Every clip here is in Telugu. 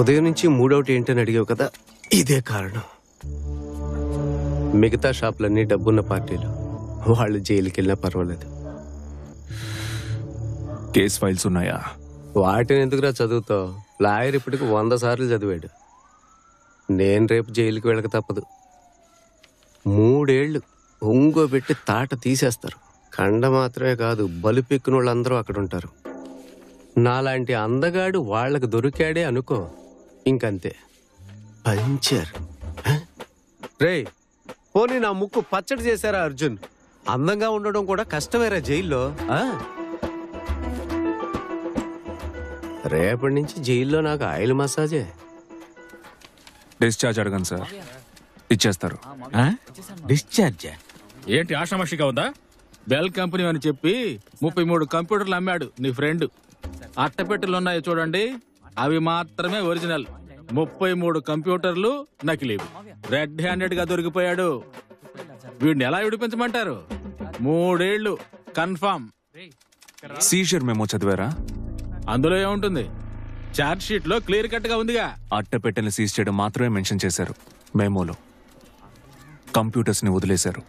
ఉదయం నుంచి మూడవుట్ ఏంటని అడిగావు కదా, ఇదే కారణం. మిగతా షాపులన్నీ డబ్బున్న పార్టీలు, వాళ్ళు జైలుకి వెళ్ళినా పర్వాలేదు. కేస్ ఫైల్స్ ఉన్నాయా? వాటిని ఎందుకురా చదువుతావు? లాయర్ ఇప్పటికి 100 సార్లు చదివాడు. నేను రేపు జైలుకి వెళ్ళక తప్పదు. 3 ఏళ్ళు ఒంగోబెట్టి తాట తీసేస్తారు. కండ మాత్రమే కాదు, బలుపెక్కిన వాళ్ళందరూ అక్కడ ఉంటారు. నాలాంటి అందగాడు వాళ్ళకు దొరికాడే అనుకో, ఇంకంతే, పంచర్. రే పోనీ నా ముక్కు పచ్చడి చేశారా అర్జున్? అందంగా ఉండడం కూడా కష్టమేరా జైల్లో. రేపటి నుంచి జైల్లో నాకు ఆయిల్ మసాజే. డిశ్చార్జ్ అడగండి సార్, ఇచ్చేస్తారు. డిశ్చార్జ్ ఏంటి ఆషామాషిగా ఉందా? బెల్ కంపెనీ అని చెప్పి 33 కంప్యూటర్లు అమ్మాడు నీ ఫ్రెండ్. అట్టపెట్టెలు ఉన్నాయి చూడండి, అవి మాత్రమే ఒరిజినల్. 33 కంప్యూటర్లు నకిలీవి. రెడ్ హ్యాండెడ్ గా దొరికిపోయాడు. వీడిని ఎలా విడిపించమంటారు? 3 ఏళ్ళు కన్ఫర్మ్. సీజర్ మెమో చదివారా? అందులో ఏముంటుంది? చార్జ్ షీట్ లో క్లియర్ కట్ గా ఉందిగా. అట్టపెట్టెని సీజ్ చేయడం మాత్రమే మెన్షన్ చేశారు మెమోలో. కంప్యూటర్స్ ని వదిలేశారు.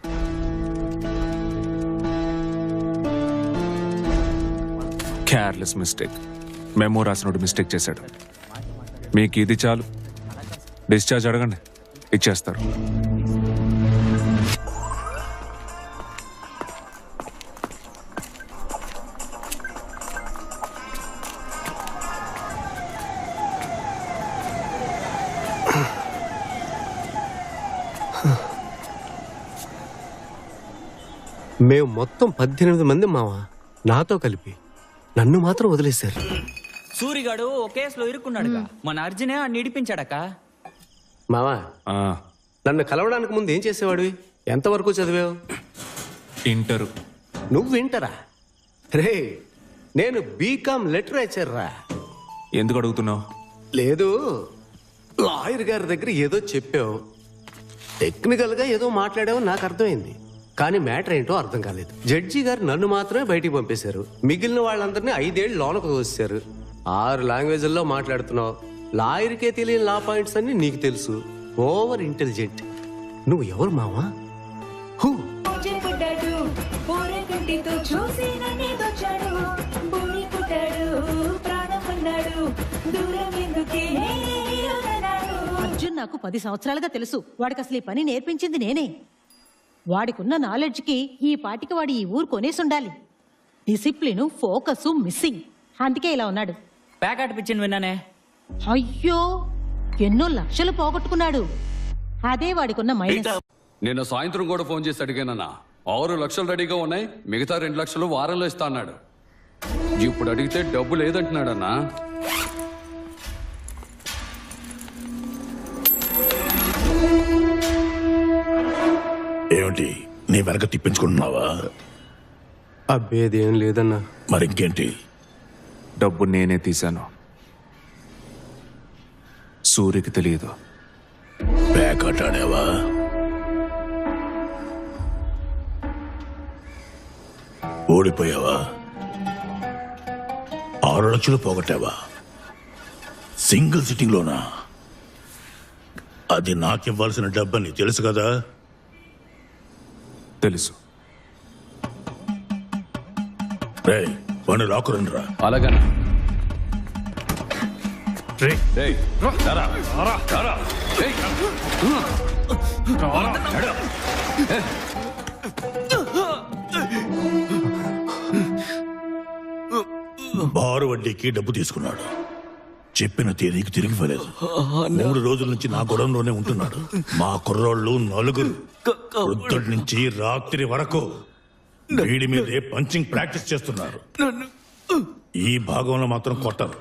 Careless mistake. మెమో రాసినోడు మిస్టేక్ చేశాడు. మీకు ఇది చాలు, డిశ్చార్జ్ అడగండి, ఇచ్చేస్తారు. మేము మొత్తం 18 మంది మావా, నాతో కలిపి. నన్ను మాత్రం వదిలేశారు. సూరిగాడు ఒక కేసులో ఇరుక్కున్నాడుగా, మన అర్జునే నిడిపించాడక్క. మావా, నన్ను కలవడానికి ముందు ఏం చేసేవాడివి? ఎంతవరకు చదివావు? ఇంటరు. నువ్వు వింటరా? రే నేను బీకామ్ లిటరేచర్ రా. ఎందుకు అడుగుతున్నావు? లేదు, లాయర్ గారి దగ్గర ఏదో చెప్పావు, టెక్నికల్ గా ఏదో మాట్లాడావు, నాకు అర్థమైంది. కానీ మ్యాటర్ ఏంటో అర్థం కాలేదు. జడ్జి గారు నన్ను మాత్రమే బయటికి పంపేశారు. మిగిలిన వాళ్ళందరినీ 5 ఏళ్ళు లోనకు తోసేశారు. 6 లాంగ్వేజ్ల్లో మాట్లాడుతున్నావు. లాయర్కే తెలియని లా పాయింట్స్ అన్ని నీకు తెలుసు. Over intelligent. నువ్వు ఎవరు మావా? హూ? అర్జున్ నాకు 10 సంవత్సరాలుగా తెలుసు. వాడికి అసలు ఈ పని నేర్పించింది నేనే. వాడికున్న నాలెడ్జ్కి ఈ పాటికి వాడు ఈ ఊరు కొనేసి ఉండాలి. Discipline, focus missing. అందుకే ఇలా ఉన్నాడు. ప్యాకెట్ పిచ్చింది విన్నానే. అయ్యో, ఎన్నో లక్షలు పోగొట్టుకున్నాడు. అదే వాడికున్న మైనస్. నిన్న సాయంత్రం కూడా ఫోన్ చేసి అడిగానన్నా. 6 లక్షలు రెడీగా ఉన్నాయి, మిగతా 2 లక్షలు వారంలో ఇస్తా అన్నాడు. ఇప్పుడు అడిగితే డబ్బు లేదంటున్నాడన్నా. ఏమిటి నీ వెనక తిప్పించుకుంటున్నావా? అబ్బేదేం లేదన్నా. మరింకేంటి? డబ్బు నేనే తీశాను, సూర్యకి తెలియదు. ప్యాకెట్ ఆడావా? ఓడిపోయావా? 6 లక్షలు పోగొట్టావా? సింగిల్ సిట్టింగ్ లోనా? అది నాకివ్వాల్సిన డబ్బని తెలుసు కదా? తెలుసు. రే వాడిని లాక్కురండి రా. అలాగన్నా. బారు వడ్డీకి డబ్బు తీసుకున్నాడు. చెప్పిన తేదీకి తిరిగి ఇవ్వలేదు. 3 రోజుల నుంచి నా గొడవలోనే ఉంటున్నాడు. మా కుర్రోళ్ళు 4 పొద్దుటి నుంచి రాత్రి వరకు వీడి మీదే పంచింగ్ ప్రాక్టీస్ చేస్తున్నారు. ఈ భాగంలో మాత్రం కొట్టరు.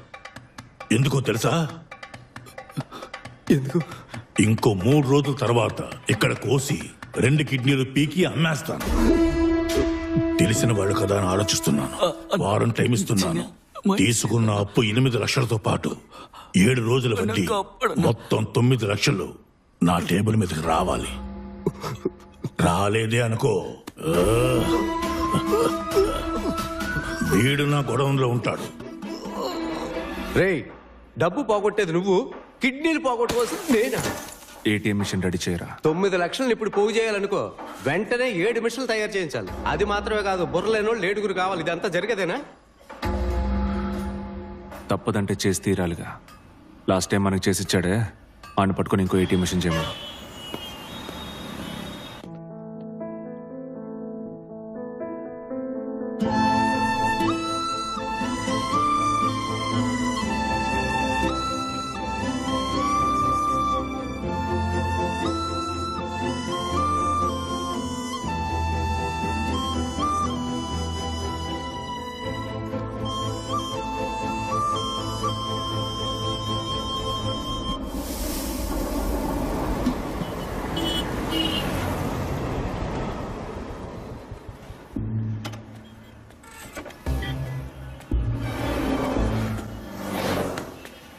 ఎందుకో తెలుసా? ఎందుకు? ఇంకో 3 రోజుల తర్వాత ఇక్కడ కోసి 2 కిడ్నీలు పీకి అమ్మేస్తాను. తెలిసిన వాళ్ళు కదా అని ఆలోచిస్తున్నాను. వారం టైం ఇస్తున్నాను. తీసుకున్న అప్పు 8 లక్షలతో పాటు 7 రోజుల వడ్డీ మొత్తం 9 లక్షలు నా టేబుల్ మీదకి రావాలి. రాలేదే అనుకో, వీడు నా గొడవంలో ఉంటాడు. రేయ్, డబ్బు పోగొట్టేది నువ్వు, కిడ్నీలు పోగొట్టుకోవాల్సింది నేనా? ఏటీఎం మిషన్ రెడీ చేయరా. 9 లక్షలను ఇప్పుడు పోగు చేయాలనుకో, వెంటనే 7 మిషన్లు తయారు చేయించాలి. అది మాత్రమే కాదు, బుర్రలేనోళ్ళు 7 కావాలి. ఇదంతా జరిగేదేనా? తప్పదంటే చేసి తీరాలిగా. లాస్ట్ టైం మనకు చేసి ఇచ్చాడే, ఆయన పట్టుకొని ఇంకో ఏటీఎం మిషన్ చేయమను.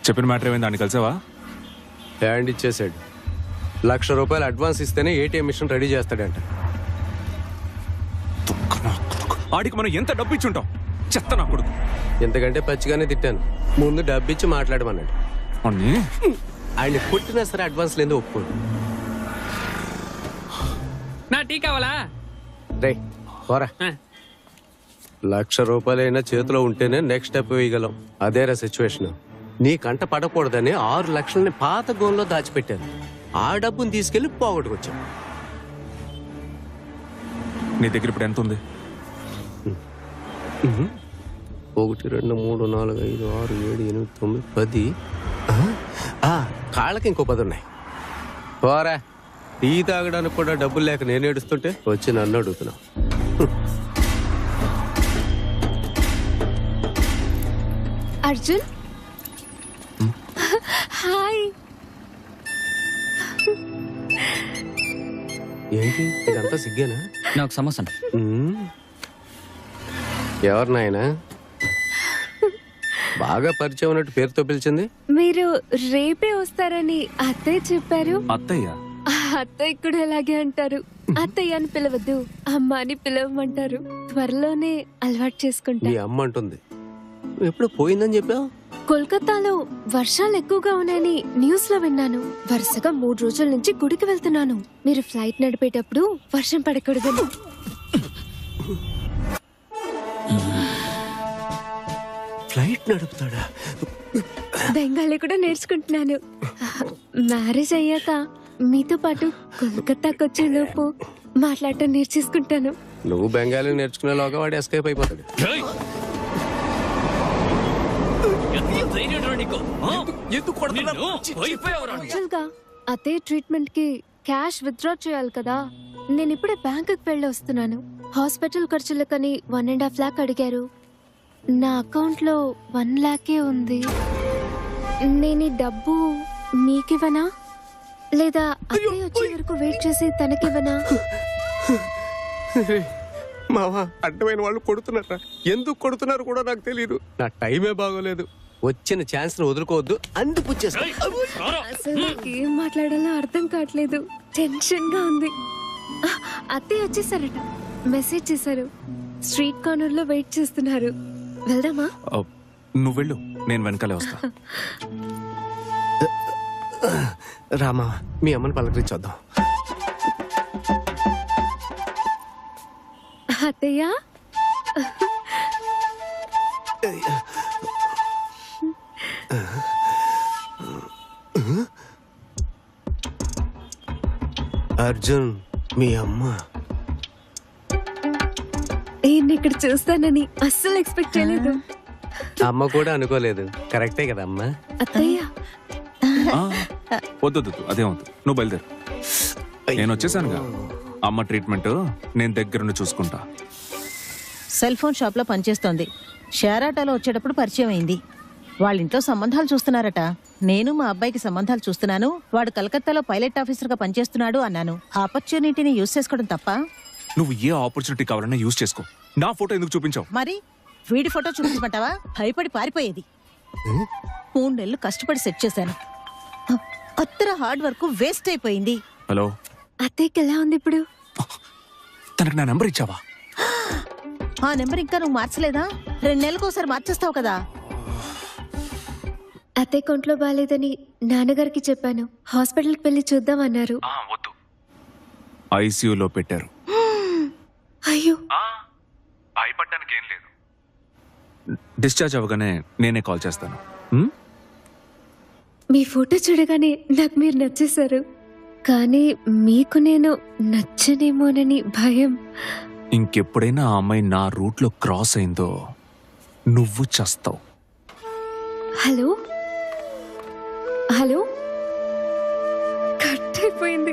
చెప్పిన మ్యాటర్ ఏమైంది, దాన్ని కలిసావా? హ్యాండ్ ఇచ్చేసాడు. ₹1,00,000 అడ్వాన్స్ ఇస్తేనే ఏటీఎం మిషన్ రెడీ చేస్తాడంట. ఆడికి మనం ఎంత డబ్బు ఇచ్చుంటాం, చెత్త నా కొడుకు. ఎంతకంటే పచ్చిగానే తిట్టాను. ముందు డబ్బిచ్చి మాట్లాడమన్నాడు. అన్నీ ఆయన కొట్టినా సరే అడ్వాన్స్ లేదు, ఒప్పుకోడు. నా టీ కావాలా? రే పోరా. ₹1,00,000 చేతిలో ఉంటేనే నెక్స్ట్ స్టెప్ వేయగలం. అదేరా సిచ్యువేషన్. నీ కంట పడకూడదని 6 లక్షలని పాత గోన్లో దాచిపెట్టాను. ఆ డబ్బుని తీసుకెళ్లి పోగొట్టుకొచ్చాను. నీ దగ్గర ఇప్పుడు ఎంత ఉంది? 1 2 3 4 5 6 7 8 9 10. కాళ్ళకి ఇంకో 10 ఉన్నాయి. పోరా. టీ తాగడానికి కూడా డబ్బులు లేక నేను ఏడుస్తుంటే వచ్చి నన్ను అడుగుతున్నావు. అర్జున్, హాయ్. ఏంటి ఇదంతా సిగ్గేనా? నాకు సమస్య. ఎవరు నాయనా? బాగా పరిచయం ఉన్నట్టు పేరుతో పిలిచింది. మీరు రేపే వస్తారని అత్తయ్య చెప్పారు. అత్తయ్య? అత్తయ్య కూడా అలాగే అంటారు. అత్తయ్య అని పిలవద్దు, అమ్మ అని పిలవమంటారు. త్వరలోనే అలవాటు చేసుకుంటా. మీ అమ్మ అంటుంది. ఎప్పుడు పోయిందని చెప్పావు? కోల్కతాలో వర్షాలు ఎక్కువగా ఉన్నాయని న్యూస్ లో విన్నాను. వరుసగా 3 రోజుల నుంచి గుడికి వెళ్తున్నాను. మీరు ఫ్లైట్ నడిపేటప్పుడు వర్షం పడకూడదని. ఫ్లైట్ నడుపుతాడా? బెంగాలీ కూడా నేర్చుకుంటున్నాను. మ్యారేజ్ అయ్యాక మీతో పాటు కోల్కతాకి వచ్చే లోపు మాట్లాడటం నేర్చేసుకుంటాను. నువ్వు బెంగాలీ నేర్చుకునేలోగా వాడు ఎస్కేప్ అయిపోతాడు. యాక్చువల్ గా అత్తయ్య ట్రీట్మెంట్ కి క్యాష్ విత్డ్రా చేయాలి కదా. నేను ఇప్పుడే బ్యాంకుకి వెళ్ళి వస్తున్నాను. హాస్పిటల్ ఖర్చులకని 1.5 లాక్ అడిగారు. నా అకౌంట్ లో 1 లాకే ఉంది. నేను ఈ డబ్బు మీకివ్వనా, లేదా అత్తయ్య వచ్చే వరకు వెయిట్ చేసి తనకివ్వనా? మావా, అడ్డమైన వాళ్ళు కొడుతున్నారా? ఎందుకు కొడుతున్నారు కూడా నాకు తెలియదు. నా టైమే బాగోలేదు. వచ్చిన ఛాన్స్ ను వదులుకోవద్దు. అందుకు అసలు నాకు ఏం మాట్లాడాలో అర్థం కావట్లేదు. టెన్షన్ గా ఉంది. అత్తయ్య వచ్చేసారట, మెసేజ్ చేశారు. స్ట్రీట్ కార్నర్ లో వెయిట్ చేస్తున్నారు. వెళ్దామా? నువ్వు వెళ్ళు, నేను వెనకాలే వస్తా. రామా, మీ అమ్మని పలకరించొద్దాం. అత్తయ్య, అర్జున్, మీ అమ్మ. ఈయన్ని ఇక్కడ చూస్తానని అస్సలు ఎక్స్పెక్ట్ చేయలేదు. అమ్మ కూడా అనుకోలేదు. కరెక్టే కదా అమ్మా? అత్తయ్య, వద్దు, అదే వద్దు, నువ్వు బయలుదేరు. నేను వచ్చేసానుగా. అమ్మ ట్రీట్మెంట్ నేను దగ్గరుండి చూసుకుంటా. సెల్ ఫోన్ షాప్ లో పనిచేస్తోంది. షేర్ ఆటోలో వచ్చేటప్పుడు పరిచయం అయింది. వాళ్ళ ఇంట్లో సంబంధాలు చూస్తున్నారట. నేను మా అబ్బాయికి సంబంధాలు చూస్తున్నాను. వాడు కలకత్తాలో పైలట్ ఆఫీసర్ గా పనిచేస్తున్నాడు అన్నాను. ఆపర్చునిటీని యూజ్ చేసుకోవడం తప్ప? నువ్వు ఏ ఆపర్చునిటీ కావాలన్నా యూజ్ చేసుకో. నా ఫోటో ఎందుకు చూపించావు? మరి వీడి ఫోటో చూపించమంటావా? భయపడి పారిపోయేది. 3 నెలలు కష్టపడి సెట్ చేశాను. అత్తర హార్డ్ వర్క్ వేస్ట్ అయిపోయింది. హలో, అత్తయ్యకి ఎలా ఉంది ఇప్పుడు? తనకు నా నెంబర్ ఇచ్చావా? ఆ నెంబర్ ఇంకా నువ్వు మార్చలేదా? 2 నెలలకు ఒకసారి మార్చేస్తావు కదా. అత్తయ్య కొంట్లో బాగాలేదని నాన్నగారికి చెప్పాను. హాస్పిటల్కి వెళ్ళి చూద్దామన్నారు. వద్దు, ఐసీయూలో పెట్టారు. అయ్యో, భయపడ్డానికి ఏం లేదు. డిశ్చార్జ్ అవ్వగానే నేనే కాల్ చేస్తాను. ఉమ్? మీ ఫోటో చూడగానే నాకు మీరు నచ్చేశారు. కానీ మీకు నేను నచ్చనేమోనని భయం. ఇంకెప్పుడైనా ఆ అమ్మాయి నా రూట్లో క్రాస్ అయిందో నువ్వు చస్తావు. హలో హలో, కట్ అయిపోయింది.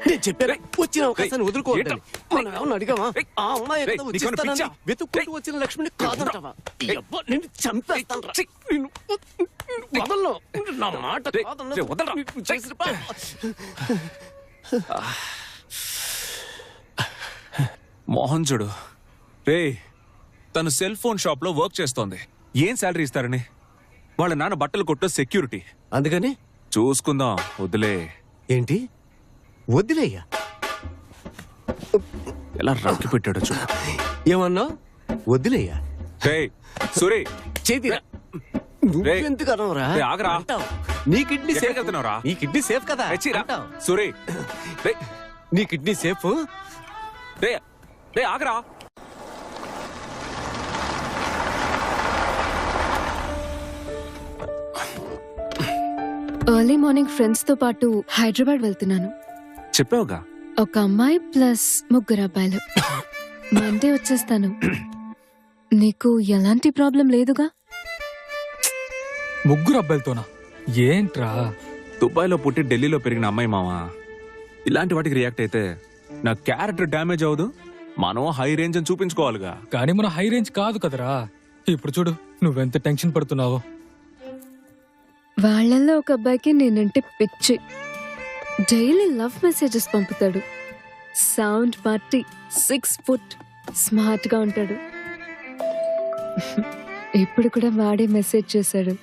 నేను చెప్పారా వచ్చిన అవకాశాన్ని వదులుకోవద్దని. మనం ఏమన్నా అడిగామా? ఆ అమ్మాయి ఎక్కడ నీకు వచ్చిస్తానని పిచ్చా? వెతుక్కుంటూ వచ్చిన లక్ష్మిని కాదంటావా? యబ్బా, నిన్ను చంపేస్తానురా. నిన్ను వదలను. నా మాట కాదన్నది. వదలరా. నువ్వు చేసిన పని. మోహన్ చూడు రే, తను సెల్ ఫోన్ షాప్ లో వర్క్ చేస్తోంది. ఏం శాలరీ ఇస్తారని? వాళ్ళ నాన్న బట్టలు కొట్టు సెక్యూరిటీ. అందుకని చూసుకుందాం, వదిలే. ఏంటి వదిలేయ్యా? ఎలా రాకి పెట్టాడో చూడు. ఏమన్నా వదిలేయ్యా? రే సురే, చేతిరా. నువ్వెందుకు అనవరా? రే, ఆగరా. అంటావ్. నీ కిడ్నీ ఎక్కడికి సేఫ్. వెళ్తున్నావురా? నీ కిడ్నీ సేఫ్ కదా రెచ్చిరా. అంటావ్. సురే, రే నీ కిడ్నీ సేఫ్. రే రే, ఆగరా. ఎర్లీ మార్నింగ్ ఫ్రెండ్స్ తో పాటు హైదరాబాద్ వెళ్తున్నాను. చెప్పావుగా. ఒక అమ్మాయి ప్లస్ 3 అబ్బాయిలు. మండే వచ్చేస్తాను. నీకు ఎలాంటి ప్రాబ్లం లేదుగా? 3 అబ్బాయిలతోనా? ఏంట్రా? దుబాయ్లో పుట్టి ఢిల్లీలో పెరిగిన అమ్మాయి మావా. ఇలాంటి వాటికి రియాక్ట్ అయితే నా క్యారెక్టర్ డ్యామేజ్ అవ్వదు. మనం హై రేంజ్ అని చూపించుకోవాలిగా. కానీ మన హై రేంజ్ కాదు కదరా. ఇప్పుడు చూడు నువ్వెంత టెన్షన్ పడుతున్నావో. వాళ్ళల్లో ఒక అబ్బాయికి నేనంటే పిచ్చి. డైలీ లవ్ మెసేజెస్ పంపుతాడు. సౌండ్ పార్టీ, 6 ఫుట్, స్మార్ట్ గా ఉంటాడు. ఇప్పుడు కూడా వాడే మెసేజ్ చేశాడు.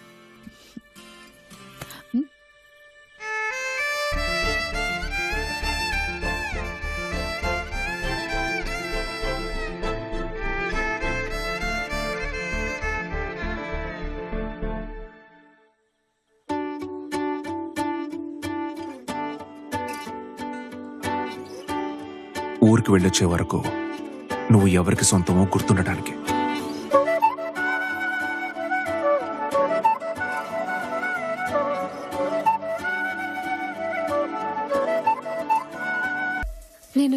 ఊరికి వెళ్ళొచ్చే వరకు నువ్వు ఎవరికి సొంతమో గుర్తుండటానికి.